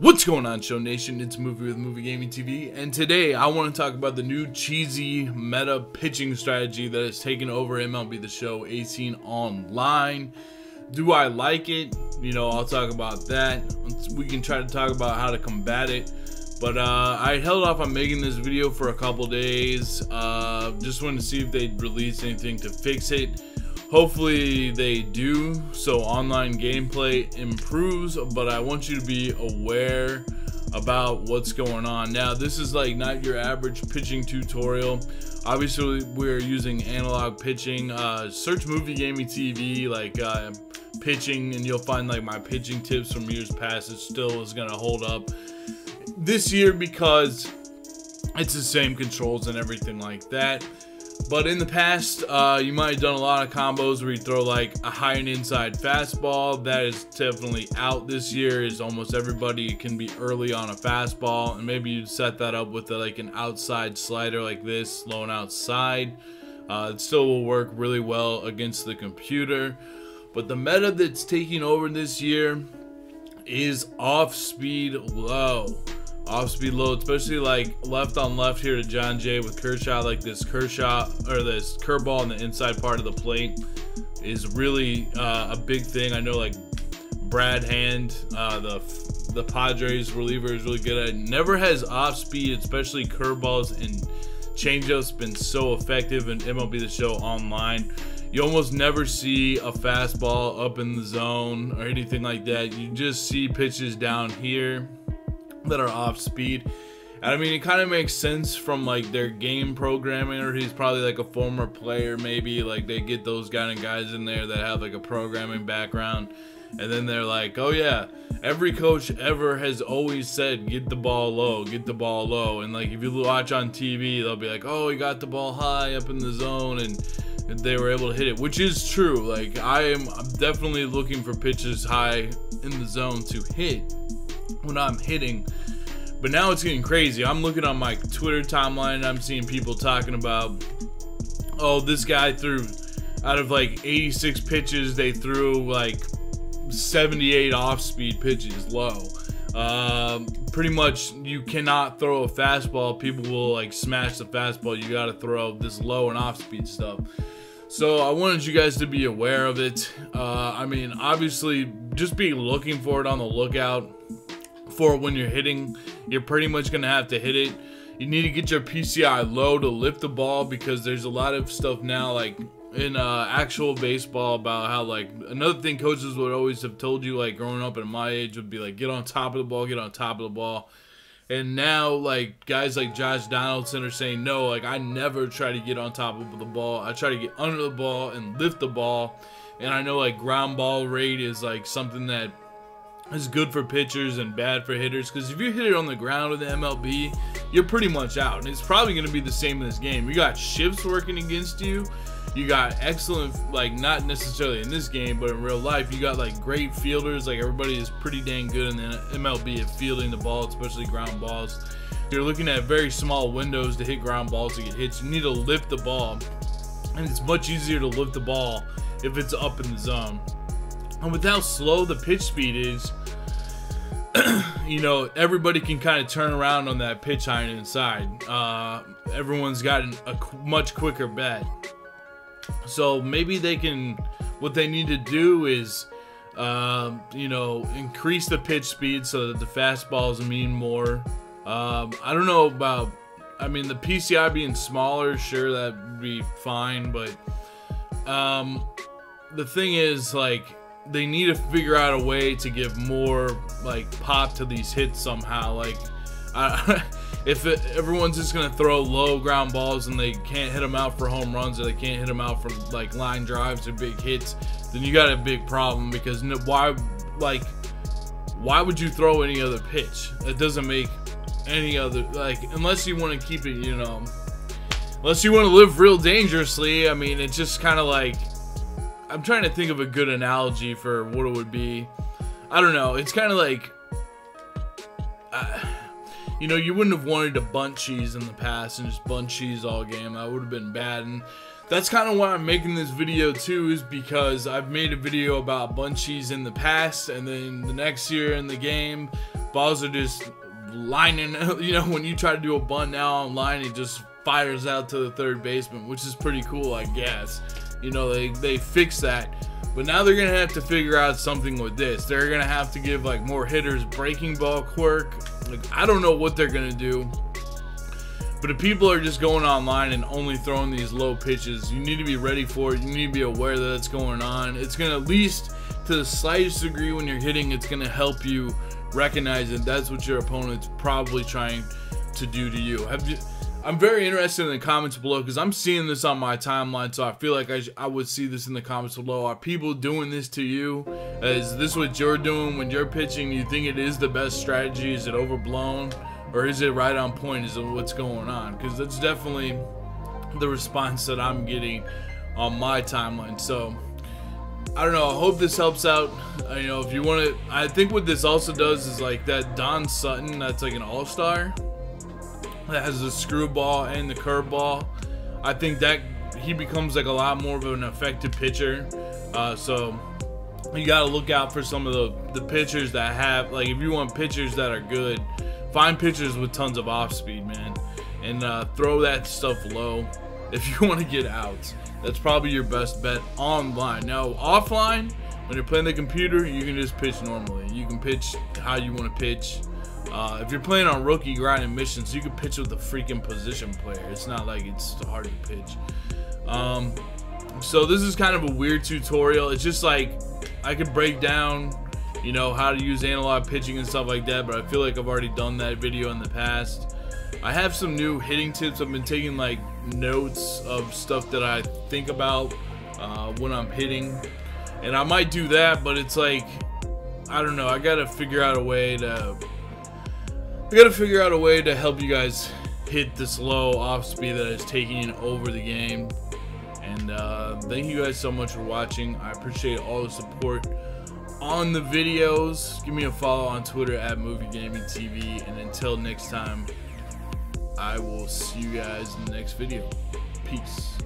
What's going on, Show Nation? It's Movie with Movie Gaming TV, and today I want to talk about the new cheesy meta pitching strategy that has taken over MLB The Show 18 online. Do I like it? You know, I'll talk about that. We can try to talk about how to combat it. But I held off on making this video for a couple days. Just wanted to see if they'd release anything to fix it. Hopefully they do, so online gameplay improves, but I want you to be aware about what's going on. Now, this is like not your average pitching tutorial. Obviously, we're using analog pitching. Search Movie Gaming TV, like pitching, and you'll find like my pitching tips from years past. It still is gonna hold up this year because it's the same controls and everything like that. But in the past, you might have done a lot of combos where you throw like a high and inside fastball. That is definitely out this year, is almost everybody can be early on a fastball, and maybe you set that up with like an outside slider like this, low and outside. It still will work really well against the computer. But the meta that's taking over this year is off speed low. Off speed low, especially like left on left here to John Jay with Kershaw. Like this Kershaw or this curveball on the inside part of the plate is really a big thing. I know like Brad Hand, the Padres reliever, is really good at it. Never has off speed, especially curveballs and changeups, been so effective in MLB The Show online. You almost never see a fastball up in the zone or anything like that. You just see pitches down here that are off speed. And I mean, it kind of makes sense from like their game programming, or he's probably like a former player, maybe like they get those kind of guys in there that have like a programming background, and then they're like, oh yeah, every coach ever has always said get the ball low, get the ball low. And like if you watch on TV, they'll be like, oh, he got the ball high up in the zone, and they were able to hit it, which is true. Like I'm definitely looking for pitches high in the zone to hit when I'm hitting. But now it's getting crazy. I'm looking on my Twitter timeline and I'm seeing people talking about, oh, this guy threw out of like 86 pitches, they threw like 78 off-speed pitches low. Pretty much you cannot throw a fastball. People will like smash the fastball. You got to throw this low and off-speed stuff. So I wanted you guys to be aware of it. I mean, obviously just be looking for it, on the lookout for when you're hitting. You're pretty much gonna have to hit it. You need to get your PCI low to lift the ball, because there's a lot of stuff now like in actual baseball about how like another thing coaches would always have told you like growing up at my age would be like, get on top of the ball, get on top of the ball. And now like guys like Josh Donaldson are saying, no, like I never try to get on top of the ball. I try to get under the ball and lift the ball. And I know like ground ball rate is like something that is good for pitchers and bad for hitters, because if you hit it on the ground with the MLB, you're pretty much out. And it's probably going to be the same in this game. You got shifts working against you. You got excellent, like not necessarily in this game, but in real life, you got like great fielders. Like everybody is pretty dang good in the MLB at fielding the ball, especially ground balls. You're looking at very small windows to hit ground balls to get hits. You need to lift the ball, and it's much easier to lift the ball if it's up in the zone. And with how slow the pitch speed is, you know, everybody can kind of turn around on that pitch high and inside. Everyone's got a much quicker bat. So maybe they can, what they need to do is, you know, increase the pitch speed so that the fastballs mean more. I don't know about, I mean, the PCI being smaller, sure, that would be fine. But the thing is, like, they need to figure out a way to give more like pop to these hits somehow. Like if everyone's just gonna throw low ground balls and they can't hit them out for home runs, or they can't hit them out for like line drives or big hits, then you got a big problem. Because why would you throw any other pitch? It doesn't make any other, like, unless you want to keep it, you know, unless you want to live real dangerously. I mean, it's just kind of like, I'm trying to think of a good analogy for what it would be. I don't know. It's kind of like, you know, you wouldn't have wanted to bunt cheese in the past and just bunt cheese all game. That would have been bad. And that's kind of why I'm making this video too, is because I've made a video about bunt cheese in the past, and then the next year in the game, balls are just lining, you know, when you try to do a bunt now online, it just fires out to the third baseman, which is pretty cool, I guess. You know, they fixed that. But now they're going to have to figure out something with this. They're going to have to give like more hitters breaking ball quirk. Like, I don't know what they're going to do. But if people are just going online and only throwing these low pitches, you need to be ready for it. You need to be aware that it's going on. It's going to, at least to the slightest degree when you're hitting, it's going to help you recognize that that's what your opponent's probably trying to do to you. I'm very interested in the comments below because I'm seeing this on my timeline, so I feel like I would see this in the comments below. Are people doing this to you? Is this what you're doing when you're pitching? You think it is the best strategy? Is it overblown? Or is it right on point? Is it what's going on? Because that's definitely the response that I'm getting on my timeline. So I don't know, I hope this helps out. You know, if you want to, I think what this also does is like that Don Sutton, that's like an all-star that has the screwball and the curveball. I think that he becomes like a lot more of an effective pitcher. So you got to look out for some of the pitchers that have, like, if you want pitchers that are good, find pitchers with tons of off speed, man, and throw that stuff low if you want to get outs. That's probably your best bet online. Now offline, when you're playing the computer, you can just pitch normally. You can pitch how you want to pitch. If you're playing on rookie grinding missions, you can pitch with a freaking position player. It's not like it's hard to pitch. So this is kind of a weird tutorial. It's just like I could break down, you know, how to use analog pitching and stuff like that, but I feel like I've already done that video in the past. I have some new hitting tips. I've been taking like notes of stuff that I think about when I'm hitting, and I might do that, but it's like, I don't know, I gotta figure out a way to help you guys hit this low off speed that is taking over the game. And thank you guys so much for watching. I appreciate all the support on the videos. Give me a follow on Twitter at MovieGamingTV, and until next time, I will see you guys in the next video. Peace.